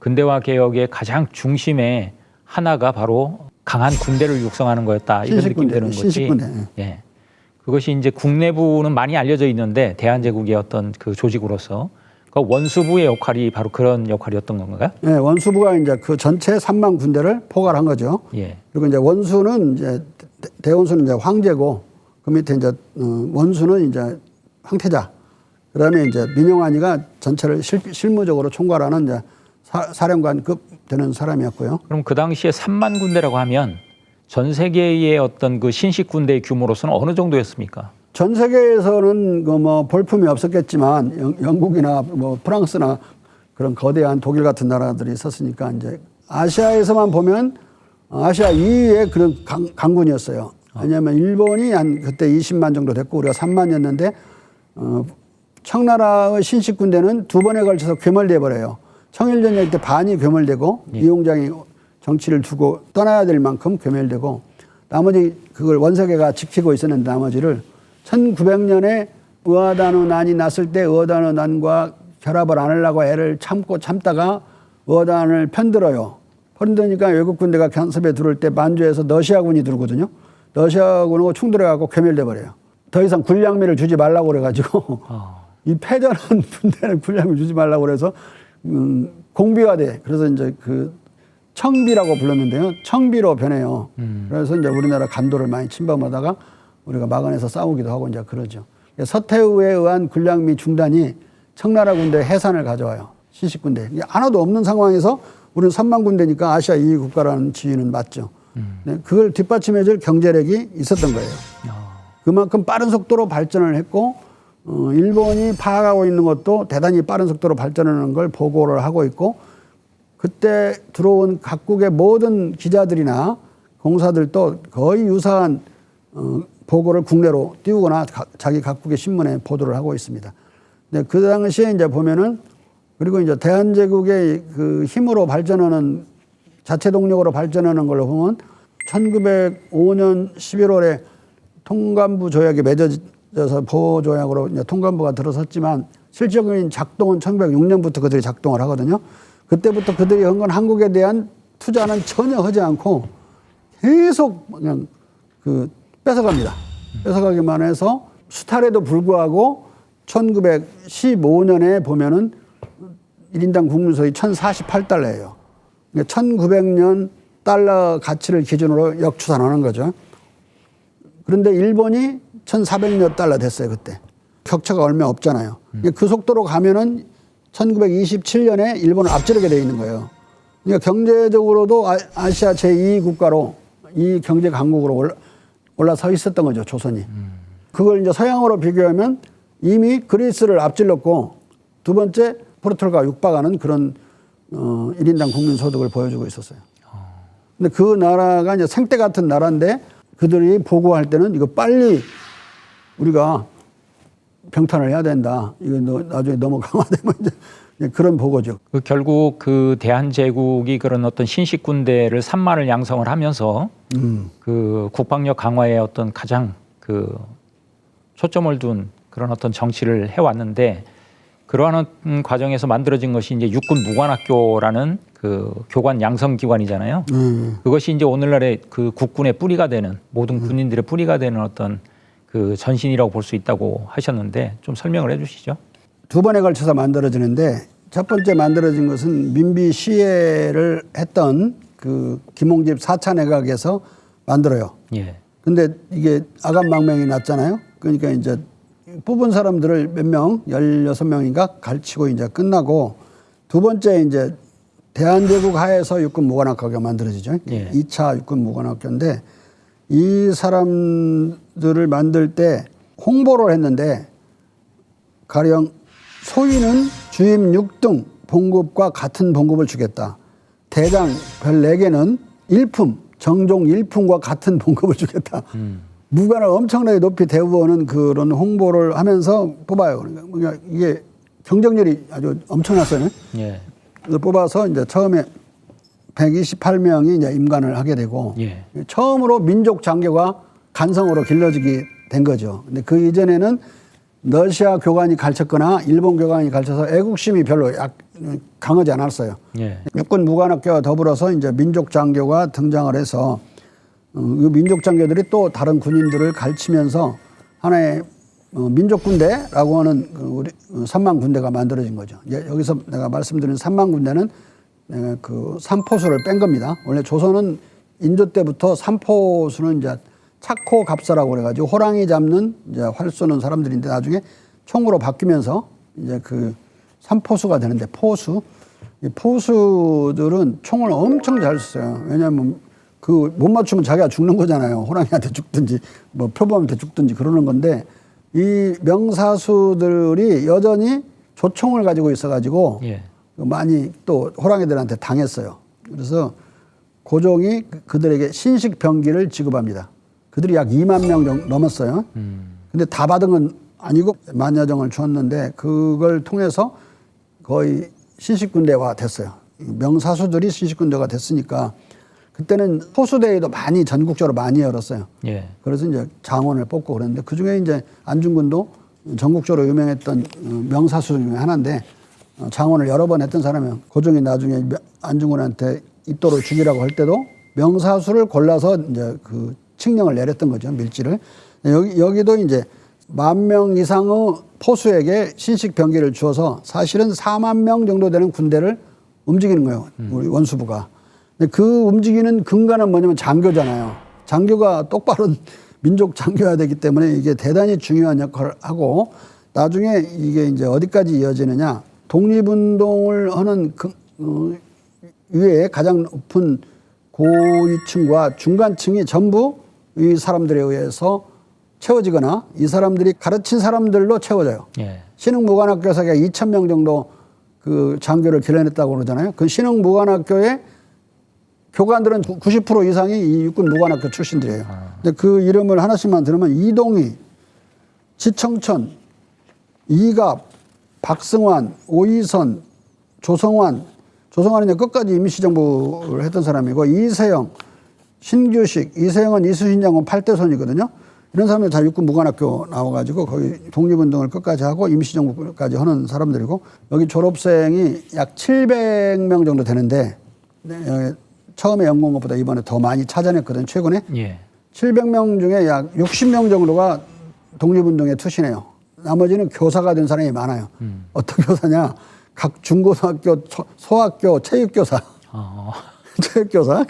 근대화 개혁의 가장 중심에 하나가 바로 강한 군대를 육성하는 거였다. 이런 느낌이 드는 거지. 신식군대. 예. 그것이 이제 국내부는 많이 알려져 있는데 대한제국의 어떤 그 조직으로서 그 원수부의 역할이 바로 그런 역할이었던 건가요? 네, 원수부가 이제 그 전체 3만 군대를 포괄한 거죠. 예. 그리고 이제 원수는 이제 대원수는 이제 황제고 그 밑에 이제 원수는 이제 황태자. 그다음에 이제 민영환이가 전체를 실무적으로 총괄하는 이제 사령관급 되는 사람이었고요. 그럼 그 당시에 3만 군대라고 하면 전 세계의 어떤 그 신식 군대의 규모로서는 어느 정도였습니까? 전 세계에서는 그 뭐 볼품이 없었겠지만 영국이나 뭐 프랑스나 그런 거대한 독일 같은 나라들이 있었으니까 이제 아시아에서만 보면 아시아 2위의 그런 강군이었어요. 왜냐하면 일본이 한 그때 20만 정도 됐고 우리가 3만이었는데 청나라의 신식 군대는 두 번에 걸쳐서 괴멸돼 버려요. 청일전쟁 때 반이 괴멸되고 예. 이용장이 정치를 두고 떠나야 될 만큼 괴멸되고 나머지 그걸 원세계가 지키고 있었는데 나머지를 1900년에 의화단후 난이 났을 때 의화단후 난과 결합을 안 하려고 애를 참다가 의화단을 편들어요. 편드니까 외국 군대가 간섭에 들어올 때 만주에서 러시아군이 들어오거든요. 러시아군하고 충돌해갖고 괴멸돼 버려요. 더 이상 군량미를 주지 말라고 그래가지고 이 패전한 군대는 군량미 주지 말라고 그래서 공비화돼. 그래서 이제 그 청비라고 불렀는데요. 청비로 변해요. 그래서 이제 우리나라 간도를 많이 침범하다가 우리가 막아내서 싸우기도 하고 이제 그러죠. 서태후에 의한 군량미 중단이 청나라 군대 해산을 가져와요. 신식 군대. 하나도 없는 상황에서 우리는 3만 군대니까 아시아 2위 국가라는 지위는 맞죠. 네, 그걸 뒷받침해줄 경제력이 있었던 거예요. 그만큼 빠른 속도로 발전을 했고 일본이 파악하고 있는 것도 대단히 빠른 속도로 발전하는 걸 보고를 하고 있고 그때 들어온 각국의 모든 기자들이나 공사들도 거의 유사한 보고를 국내로 띄우거나 자기 각국의 신문에 보도를 하고 있습니다. 근데 그 당시에 이제 보면은 그리고 이제 대한제국의 그 힘으로 발전하는 자체 동력으로 발전하는 걸로 보면 1905년 11월에 통감부 조약이 맺어져서 보호조약으로 이제 통감부가 들어섰지만 실질적인 작동은 1906년부터 그들이 작동을 하거든요. 그때부터 그들이 한 건 한국에 대한 투자는 전혀 하지 않고 계속 그냥 그 뺏어갑니다. 뺏어가기만 해서 수탈에도 불구하고 1915년에 보면은 1인당 국민소득이 1,048달러예요. 그러니까 1900년 달러 가치를 기준으로 역추산하는 거죠. 그런데 일본이 1,400여 달러 됐어요, 그때. 격차가 얼마 없잖아요. 그 속도로 가면은 1927년에 일본을 앞지르게 돼 있는 거예요. 그러니까 경제적으로도 아시아 제2위 국가로 이 경제 강국으로 올라서 있었던 거죠, 조선이. 그걸 이제 서양으로 비교하면 이미 그리스를 앞질렀고 두 번째 포르투갈과 육박하는 그런 1인당 국민소득을 보여주고 있었어요. 근데 그 나라가 이제 생떼 같은 나라인데 그들이 보고할 때는 이거 빨리 우리가 병탄을 해야 된다. 이거 나중에 너무 강화되면 이제 그런 보고죠. 결국 그 대한제국이 그런 어떤 신식 군대를 3만을 양성을 하면서 그 국방력 강화에 어떤 가장 그 초점을 둔 그런 어떤 정치를 해왔는데 그러한 과정에서 만들어진 것이 이제 육군 무관학교라는 그 교관 양성 기관이잖아요. 그것이 이제 오늘날의 그 국군의 뿌리가 되는 모든 군인들의 뿌리가 되는 어떤 그 전신이라고 볼 수 있다고 하셨는데 좀 설명을 해주시죠. 두 번에 걸쳐서 만들어지는데 첫 번째 만들어진 것은 민비 시해를 했던 그 김홍집 4차 내각에서 만들어요. 예. 근데 이게 아간망명이 났잖아요. 그러니까 이제 뽑은 사람들을 몇 명, 16명인가 가르치고 이제 끝나고 두 번째 이제 대한제국 하에서 육군 무관학교가 만들어지죠. 예. 2차 육군 무관학교인데 이 사람들을 만들 때 홍보를 했는데 가령 소위는 주임 6등 봉급과 같은 봉급을 주겠다. 대장 별 4개는 일품, 정종 일품과 같은 봉급을 주겠다. 무관을 엄청나게 높이 대우하는 그런 홍보를 하면서 뽑아요. 그러니까 이게 경쟁률이 아주 엄청났어요. 예. 그래서 뽑아서 이제 처음에 128명이 이제 임관을 하게 되고 예. 처음으로 민족 장교가 간성으로 길러지게 된 거죠. 근데 그 이전에는 러시아 교관이 가르쳤거나 일본 교관이 가르쳐서 애국심이 별로 강하지 않았어요. 예. 육군 무관학교와 더불어서 이제 민족 장교가 등장을 해서 이 민족 장교들이 또 다른 군인들을 가르치면서 하나의 민족 군대라고 하는 우리 3만 군대가 만들어진 거죠. 여기서 내가 말씀드린 3만 군대는 그 삼포수를 뺀 겁니다. 원래 조선은 인조 때부터 삼포수는 이제 착호 갑사라고 그래가지고 호랑이 잡는 이제 활 쏘는 사람들인데 나중에 총으로 바뀌면서 이제 그 삼포수가 되는데 이 포수들은 총을 엄청 잘 쏘요. 왜냐하면 그 못 맞추면 자기가 죽는 거잖아요. 호랑이한테 죽든지 뭐 표범한테 죽든지 그러는 건데 이 명사수들이 여전히 조총을 가지고 있어가지고 예. 많이 또 호랑이들한테 당했어요. 그래서 고종이 그들에게 신식병기를 지급합니다. 그들이 약 2만 명 정도 넘었어요. 근데 다 받은 건 아니고 만여정을 줬는데 그걸 통해서 거의 신식군대화 됐어요. 명사수들이 신식군대가 됐으니까 그때는 포수대회도 많이 전국적으로 많이 열었어요. 예. 그래서 이제 장원을 뽑고 그랬는데 그 중에 이제 안중근도 전국적으로 유명했던 명사수 중에 하나인데 장원을 여러 번 했던 사람이에요. 고종이 나중에 안중근한테 입도로 죽이라고 할 때도 명사수를 골라서 이제 그 칙령을 내렸던 거죠. 밀지를. 여기도 이제 10,000명 이상의 포수에게 신식 병기를 주어서 사실은 4만 명 정도 되는 군대를 움직이는 거예요. 우리 원수부가. 근데 그 움직이는 근간은 뭐냐면 장교잖아요. 장교가 똑바른 민족 장교여야 되기 때문에 이게 대단히 중요한 역할을 하고 나중에 이게 이제 어디까지 이어지느냐. 독립운동을 하는 위에 가장 높은 고위층과 중간층이 전부 이 사람들에 의해서 채워지거나 이 사람들이 가르친 사람들로 채워져요. 예. 신흥무관학교에서 2,000명 정도 그 장교를 길러냈다고 그러잖아요. 그 신흥무관학교의 교관들은 90% 이상이 이 육군 무관학교 출신들이에요. 근데 그 이름을 하나씩만 들으면 이동희, 지청천, 이갑, 박승환, 오이선, 조성환, 조성환은 이제 끝까지 임시정부를 했던 사람이고 이세영, 신규식, 이세영은 이수신 장군 8대 손이거든요. 이런 사람들 다 육군 무관학교 나와가지고 거기 독립운동을 끝까지 하고 임시정부까지 하는 사람들이고 여기 졸업생이 약 700명 정도 되는데 처음에 연구한 것보다 이번에 더 많이 찾아냈거든요. 최근에. 예. 700명 중에 약 60명 정도가 독립운동에 투신해요. 나머지는 교사가 된 사람이 많아요. 어떤 교사냐. 각 중고등학교, 소학교, 체육교사. 체육교사.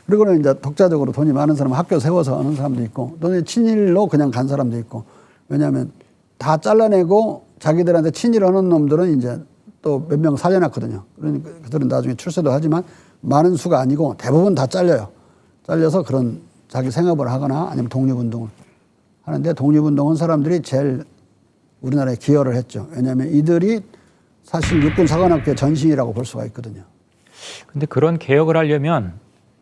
그리고는 이제 독자적으로 돈이 많은 사람 학교 세워서 하는 사람도 있고 또 친일로 그냥 간 사람도 있고 왜냐하면 다 잘라내고 자기들한테 친일하는 놈들은 이제 또 몇 명 살려놨거든요. 그러니까 그들은 나중에 출세도 하지만 많은 수가 아니고 대부분 다 잘려요. 잘려서 그런 자기 생업을 하거나 아니면 독립운동을 하는데 독립운동은 사람들이 제일 우리나라에 기여를 했죠. 왜냐하면 이들이 사실 육군사관학교의 전신이라고 볼 수가 있거든요. 근데 그런 개혁을 하려면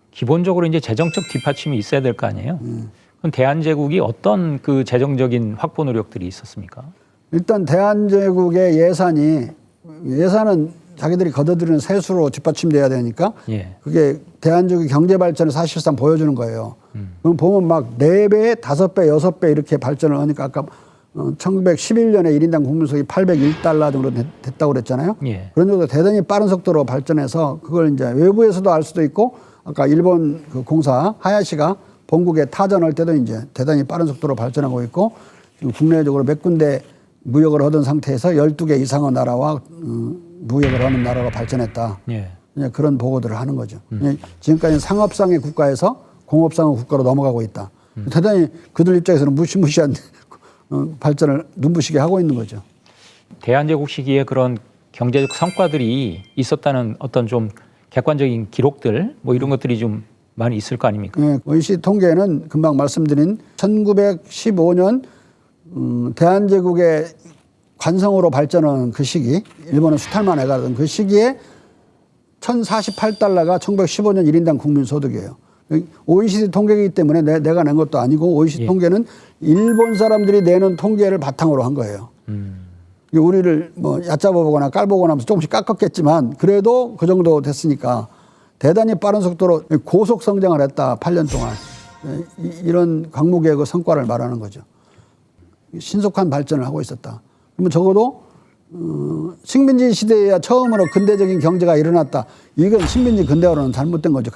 기본적으로 이제 재정적 뒷받침이 있어야 될 거 아니에요? 그럼 대한제국이 어떤 그 재정적인 확보 노력들이 있었습니까? 일단 대한제국의 예산은 자기들이 거둬들이는 세수로 뒷받침돼야 되니까 예. 그게 대한제국의 경제 발전을 사실상 보여주는 거예요. 그럼 보면 막 4배, 5배, 6배 이렇게 발전을 하니까 아까 1911년에 1인당 국민소득이 801달러 정도 됐다고 그랬잖아요. 예. 그런 정도 대단히 빠른 속도로 발전해서 그걸 이제 외부에서도 알 수도 있고 아까 일본 그 공사 하야시가 본국에 타전할 때도 이제 대단히 빠른 속도로 발전하고 있고 지금 국내적으로 몇 군데 무역을 하던 상태에서 12개 이상의 나라와 무역을 하는 나라로 발전했다. 예. 그런 보고들을 하는 거죠. 지금까지 상업상의 국가에서 공업상의 국가로 넘어가고 있다. 대단히 그들 입장에서는 무시무시한 발전을 눈부시게 하고 있는 거죠. 대한제국 시기에 그런 경제적 성과들이 있었다는 어떤 좀 객관적인 기록들 뭐 이런 것들이 좀 많이 있을 거 아닙니까? 네, OECD 통계는 금방 말씀드린 1915년 대한제국의 관성으로 발전한 그 시기, 일본은 수탈만 해가던 그 시기에 1,048달러가 1915년 1인당 국민소득이에요. OECD 통계이기 때문에 내가 낸 것도 아니고 OECD 통계는 일본 사람들이 내는 통계를 바탕으로 한 거예요. 우리를 뭐 얕잡아보거나 깔보거나 하면서 조금씩 깎았겠지만 그래도 그 정도 됐으니까 대단히 빠른 속도로 고속 성장을 했다. 8년 동안. 이런 광무개혁의 성과를 말하는 거죠. 신속한 발전을 하고 있었다. 그러면 적어도 식민지 시대에야 처음으로 근대적인 경제가 일어났다. 이건 식민지 근대화로는 잘못된 거죠.